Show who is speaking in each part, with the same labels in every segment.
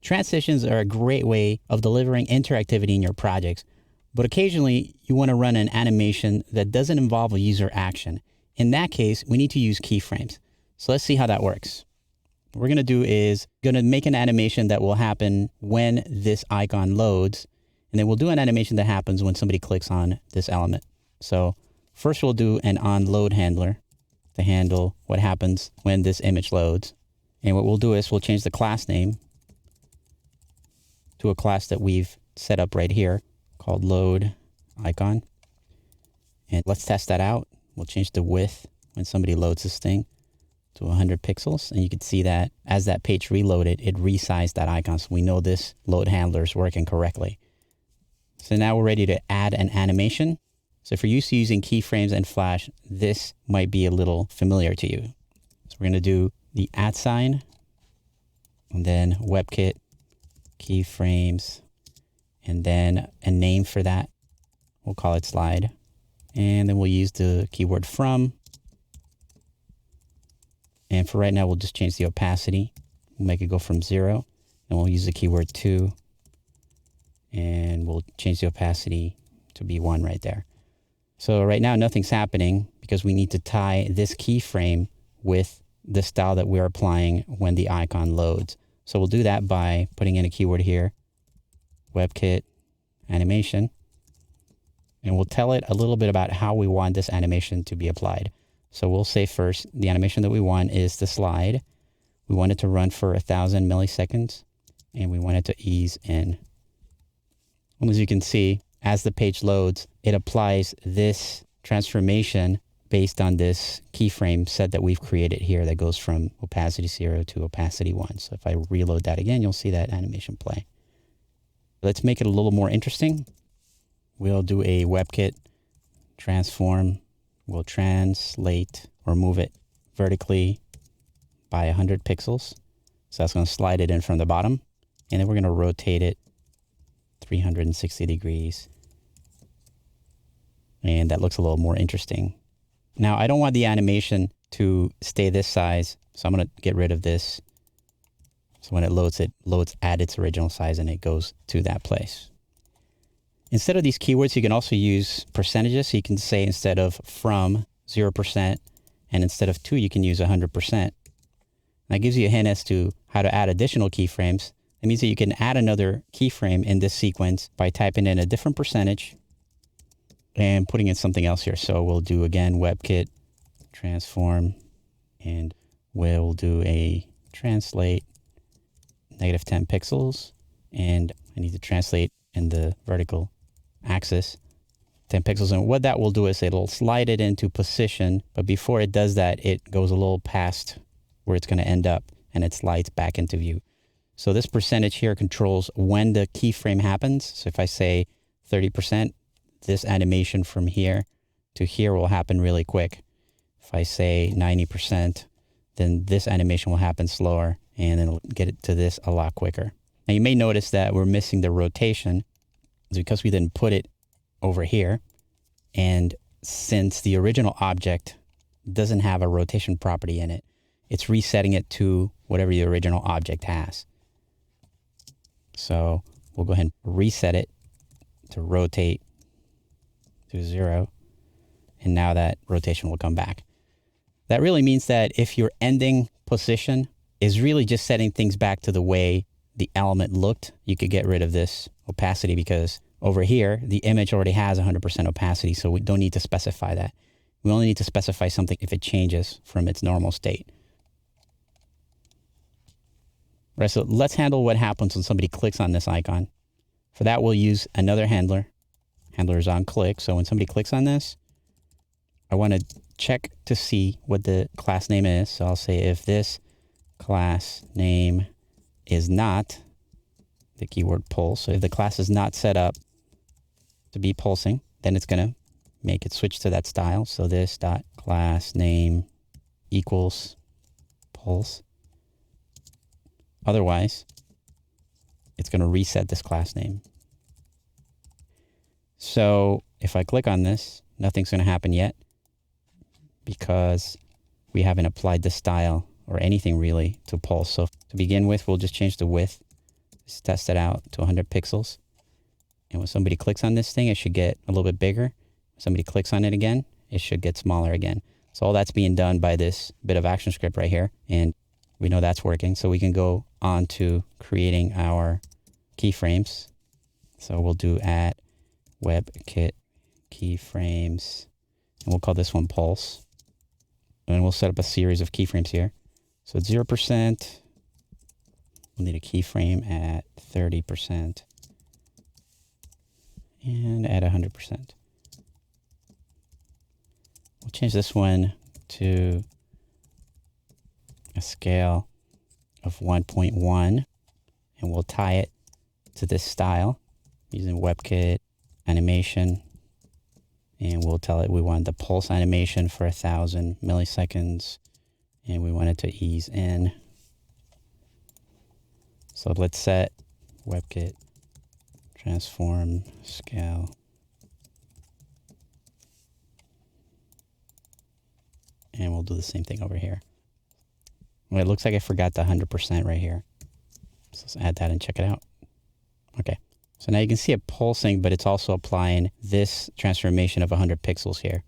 Speaker 1: Transitions are a great way of delivering interactivity in your projects, but occasionally you want to run an animation that doesn't involve a user action. In that case, we need to use keyframes. So let's see how that works. What we're going to do is going to make an animation that will happen when this icon loads, and then we'll do an animation that happens when somebody clicks on this element. So first we'll do an onLoad handler to handle what happens when this image loads. And what we'll do is we'll change the class name to a class that we've set up right here called load icon. And let's test that out. We'll change the width when somebody loads this thing to 100 pixels. And you can see that as that page reloaded, it resized that icon. So we know this load handler is working correctly. So now we're ready to add an animation. So if you're used to using keyframes and Flash, this might be a little familiar to you. So we're going to do the @ sign and then WebKit keyframes, and then a name for that. We'll call it slide. And then we'll use the keyword from. And for right now, we'll just change the opacity. We'll make it go from 0. And we'll use the keyword to. And we'll change the opacity to be 1 right there. So right now, nothing's happening because we need to tie this keyframe with the style that we're applying when the icon loads. So we'll do that by putting in a keyword here, WebKit animation, and we'll tell it a little bit about how we want this animation to be applied. So we'll say first, the animation that we want is the slide. We want it to run for 1,000 milliseconds, and we want it to ease in. And as you can see, as the page loads, it applies this transformation based on this keyframe set that we've created here that goes from opacity 0 to opacity 1. So if I reload that again, you'll see that animation play. Let's make it a little more interesting. We'll do a WebKit transform. We'll translate or move it vertically by 100 pixels. So that's going to slide it in from the bottom. And then we're going to rotate it 360 degrees. And that looks a little more interesting. Now, I don't want the animation to stay this size, so I'm going to get rid of this. So when it loads at its original size and it goes to that place. Instead of these keywords, you can also use percentages. So you can say instead of from 0%, and instead of to, you can use 100%. That gives you a hint as to how to add additional keyframes. It means that you can add another keyframe in this sequence by typing in a different percentage and putting in something else here. So we'll do again WebKit transform, and we'll do a translate -10 pixels, and I need to translate in the vertical axis 10 pixels. And what that will do is it'll slide it into position, but before it does that, it goes a little past where it's going to end up and it slides back into view. So this percentage here controls when the keyframe happens. So if I say 30%, this animation from here to here will happen really quick. If I say 90%, then this animation will happen slower, and then it'll get it to this a lot quicker. Now you may notice that we're missing the rotation. It's because we didn't put it over here. And since the original object doesn't have a rotation property in it, it's resetting it to whatever the original object has. So we'll go ahead and reset it to rotate to 0. And now that rotation will come back. That really means that if your ending position is really just setting things back to the way the element looked, you could get rid of this opacity, because over here, the image already has 100% opacity, so we don't need to specify that. We only need to specify something if it changes from its normal state. Right, so let's handle what happens when somebody clicks on this icon. For that, we'll use another handler. Handler is on click, so when somebody clicks on this, I want to check to see what the class name is. So I'll say if this class name is not the keyword pulse. So if the class is not set up to be pulsing, then it's going to make it switch to that style. So this dot class name equals pulse. Otherwise, it's going to reset this class name. So if I click on this, nothing's going to happen yet, because we haven't applied the style or anything really to pulse. So to begin with, we'll just change the width Just test it out to 100 pixels. And when somebody clicks on this thing, it should get a little bit bigger. When somebody clicks on it again, it should get smaller again. So all that's being done by this bit of ActionScript right here. And we know that's working. So we can go on to creating our keyframes. So we'll do at WebKit keyframes, and we'll call this one pulse. And we'll set up a series of keyframes here. So 0%, we'll need a keyframe at 30% and at 100%. We'll change this one to a scale of 1.1, and we'll tie it to this style using WebKit animation. And we'll tell it we want the pulse animation for 1,000 milliseconds, and we want it to ease in. So let's set WebKit transform scale. And we'll do the same thing over here. Well, it looks like I forgot the 100% right here. So let's add that and check it out. Okay. So now you can see it pulsing, but it's also applying this transformation of 100 pixels here.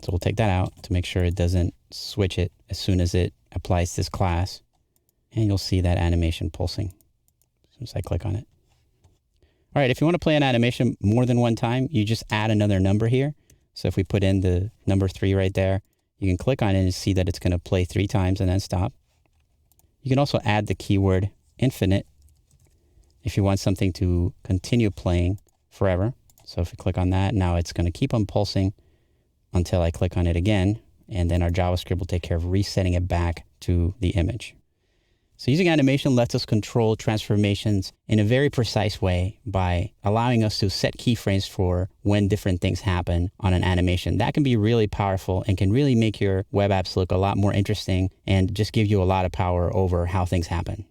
Speaker 1: So we'll take that out to make sure it doesn't switch it as soon as it applies this class. And you'll see that animation pulsing as soon as I click on it. All right, if you want to play an animation more than one time, you just add another number here. So if we put in the number 3 right there, you can click on it and see that it's going to play 3 times and then stop. You can also add the keyword infinite if you want something to continue playing forever. So if you click on that, now it's going to keep on pulsing until I click on it again, and then our JavaScript will take care of resetting it back to the image. So using animation lets us control transformations in a very precise way by allowing us to set keyframes for when different things happen on an animation. That can be really powerful and can really make your web apps look a lot more interesting and just give you a lot of power over how things happen.